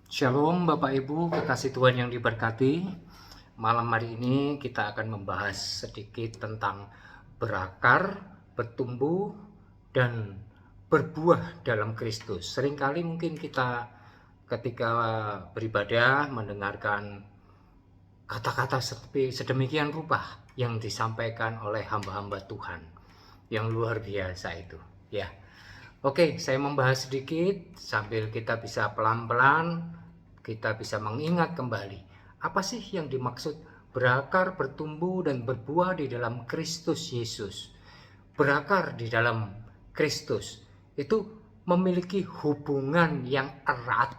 Shalom Bapak Ibu, kekasih Tuhan yang diberkati. Malam hari ini kita akan membahas sedikit tentang berakar, bertumbuh, dan berbuah dalam Kristus. Seringkali mungkin kita ketika beribadah mendengarkan kata-kata sedemikian rupa yang disampaikan oleh hamba-hamba Tuhan yang luar biasa itu, ya. Oke, saya membahas sedikit sambil kita bisa pelan-pelan kita bisa mengingat kembali apa sih yang dimaksud berakar, bertumbuh dan berbuah di dalam Kristus Yesus. Berakar di dalam Kristus itu memiliki hubungan yang erat,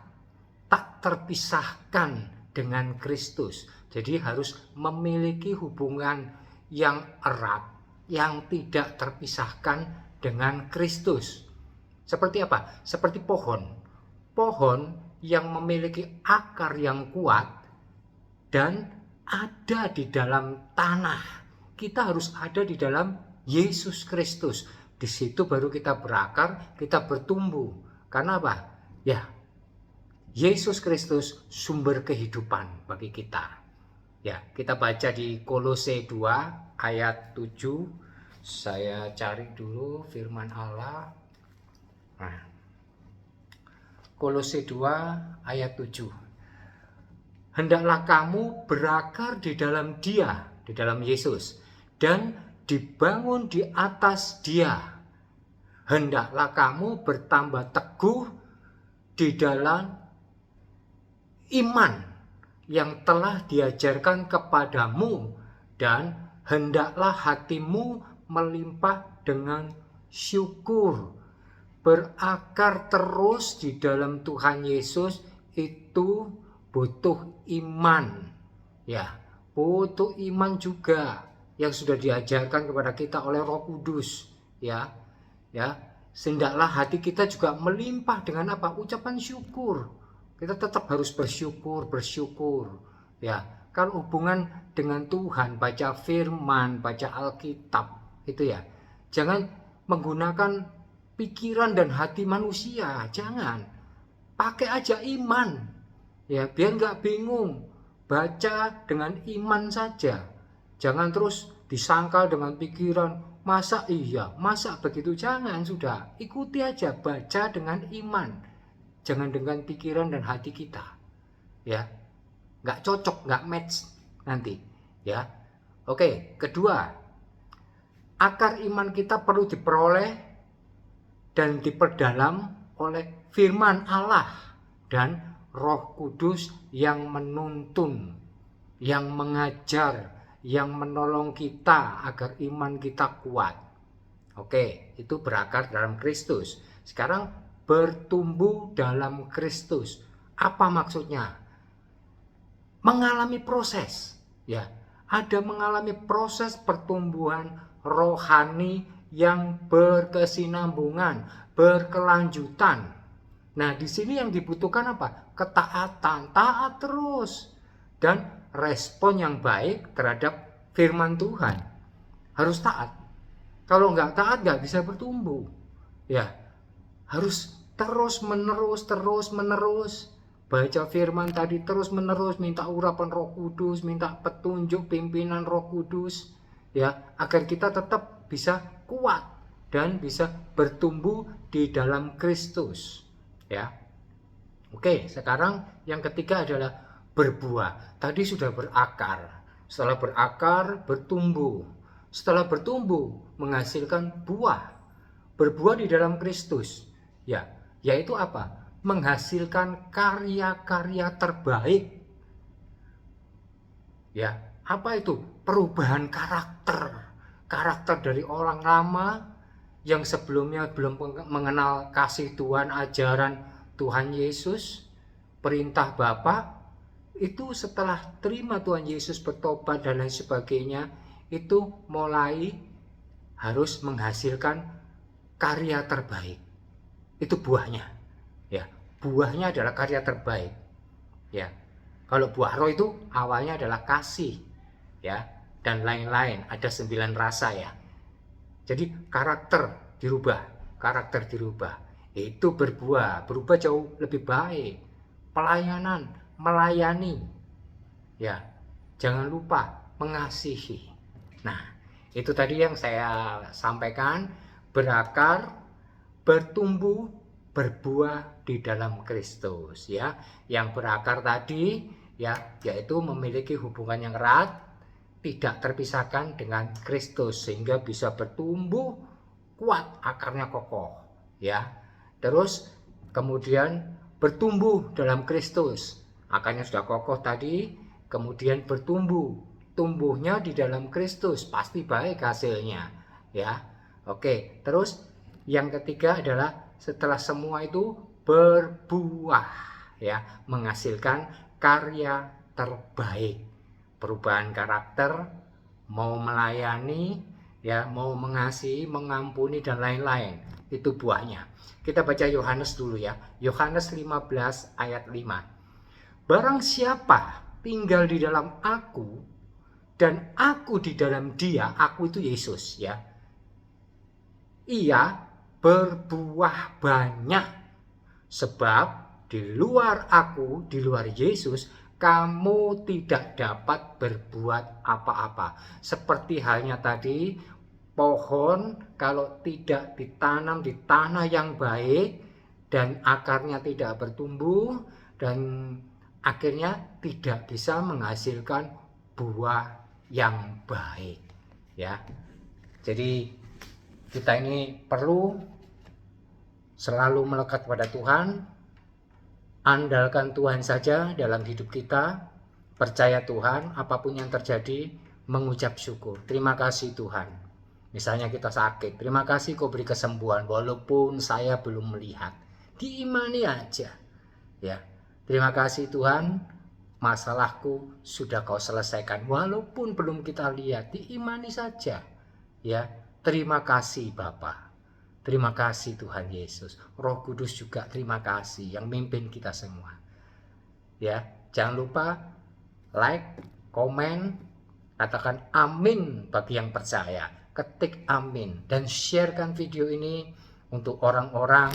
tak terpisahkan dengan Kristus. Jadi harus memiliki hubungan yang erat, yang tidak terpisahkan dengan Kristus. Seperti apa? Seperti pohon. Pohon yang memiliki akar yang kuat dan ada di dalam tanah. Kita harus ada di dalam Yesus Kristus. Di situ baru kita berakar, kita bertumbuh. Karena apa? Ya, Yesus Kristus sumber kehidupan bagi kita. Ya, kita baca di Kolose 2 ayat 7. Saya cari dulu firman Allah. Nah, Kolose 2 ayat 7. Hendaklah kamu berakar di dalam Dia, di dalam Yesus, dan dibangun di atas Dia. Hendaklah kamu bertambah teguh di dalam iman yang telah diajarkan kepadamu, dan hendaklah hatimu melimpah dengan syukur. Berakar terus di dalam Tuhan Yesus itu butuh iman, ya, butuh iman juga yang sudah diajarkan kepada kita oleh Roh Kudus, ya. Hendaklah hati kita juga melimpah dengan apa? Ucapan syukur. Kita tetap harus bersyukur, ya. Kalau hubungan dengan Tuhan, baca firman, baca Alkitab, itu ya. Jangan menggunakan pikiran dan hati manusia, jangan. Pakai aja iman, ya, biar nggak bingung. Baca dengan iman saja, jangan terus disangkal dengan pikiran, masa iya, masa begitu, jangan. Sudah, ikuti aja, baca dengan iman, jangan dengan pikiran dan hati kita, ya. Nggak cocok, nggak match nanti, ya. Oke, kedua, akar iman kita perlu diperoleh dan diperdalam oleh firman Allah dan Roh Kudus yang menuntun, yang mengajar, yang menolong kita agar iman kita kuat. Oke, itu berakar dalam Kristus. Sekarang bertumbuh dalam Kristus. Apa maksudnya? Mengalami proses, ya. Ada mengalami proses pertumbuhan rohani yang berkesinambungan, berkelanjutan. Nah, di sini yang dibutuhkan apa? Ketaatan, taat terus, dan respon yang baik terhadap firman Tuhan. Harus taat. Kalau nggak taat nggak bisa bertumbuh, ya. Harus terus menerus baca firman tadi, terus menerus minta urapan Roh Kudus, minta petunjuk pimpinan Roh Kudus, ya, agar kita tetap bisa kuat dan bisa bertumbuh di dalam Kristus, ya. Oke, sekarang yang ketiga adalah berbuah. Tadi sudah berakar. Setelah berakar, bertumbuh. Setelah bertumbuh, menghasilkan buah. Berbuah di dalam Kristus, ya, yaitu apa? Menghasilkan karya-karya terbaik. Ya, apa itu? Perubahan karakter. Karakter dari orang lama yang sebelumnya belum mengenal kasih Tuhan, ajaran Tuhan Yesus, perintah Bapa, itu setelah terima Tuhan Yesus, bertobat dan lain sebagainya, itu mulai harus menghasilkan karya terbaik. Itu buahnya, ya. Buahnya adalah karya terbaik, ya. Kalau buah roh itu awalnya adalah kasih, ya, dan lain-lain. Ada 9 rasa, ya. Jadi karakter dirubah, itu berubah jauh lebih baik, pelayanan, melayani. Ya, jangan lupa mengasihi. Nah, itu tadi yang saya sampaikan, berakar, bertumbuh, berbuah di dalam Kristus ya. Yang berakar tadi ya, yaitu memiliki hubungan yang erat, tidak terpisahkan dengan Kristus sehingga bisa bertumbuh kuat, akarnya kokoh ya. Terus kemudian bertumbuh dalam Kristus, akarnya sudah kokoh tadi, kemudian bertumbuh, tumbuhnya di dalam Kristus pasti baik hasilnya ya. Oke, terus yang ketiga adalah setelah semua itu berbuah ya, menghasilkan karya terbaik, perubahan karakter, mau melayani ya, mau mengasihi, mengampuni dan lain-lain. Itu buahnya. Kita baca Yohanes dulu ya. Yohanes 15 ayat 5. Barang siapa tinggal di dalam aku dan aku di dalam dia, aku itu Yesus ya, ia berbuah banyak, sebab di luar aku, di luar Yesus, kamu tidak dapat berbuat apa-apa. Seperti halnya tadi, pohon kalau tidak ditanam di tanah yang baik dan akarnya tidak bertumbuh dan akhirnya tidak bisa menghasilkan buah yang baik ya. Jadi kita ini perlu selalu melekat pada Tuhan, andalkan Tuhan saja dalam hidup kita, percaya Tuhan, apapun yang terjadi, mengucap syukur. Terima kasih Tuhan. Misalnya kita sakit, terima kasih kau beri kesembuhan walaupun saya belum melihat. Diimani aja. Ya. Terima kasih Tuhan, masalahku sudah kau selesaikan walaupun belum kita lihat, diimani saja. Ya. Terima kasih Bapa. Terima kasih Tuhan Yesus. Roh Kudus juga terima kasih yang mimpin kita semua. Ya, jangan lupa like, komen, katakan amin bagi yang percaya. Ketik amin dan sharekan video ini untuk orang-orang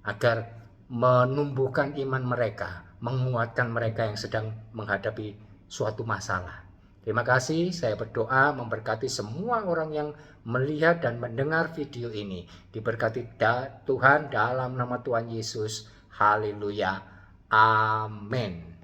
agar menumbuhkan iman mereka, menguatkan mereka yang sedang menghadapi suatu masalah. Terima kasih, saya berdoa memberkati semua orang yang melihat dan mendengar video ini. Diberkati Tuhan dalam nama Tuhan Yesus. Haleluya. Amin.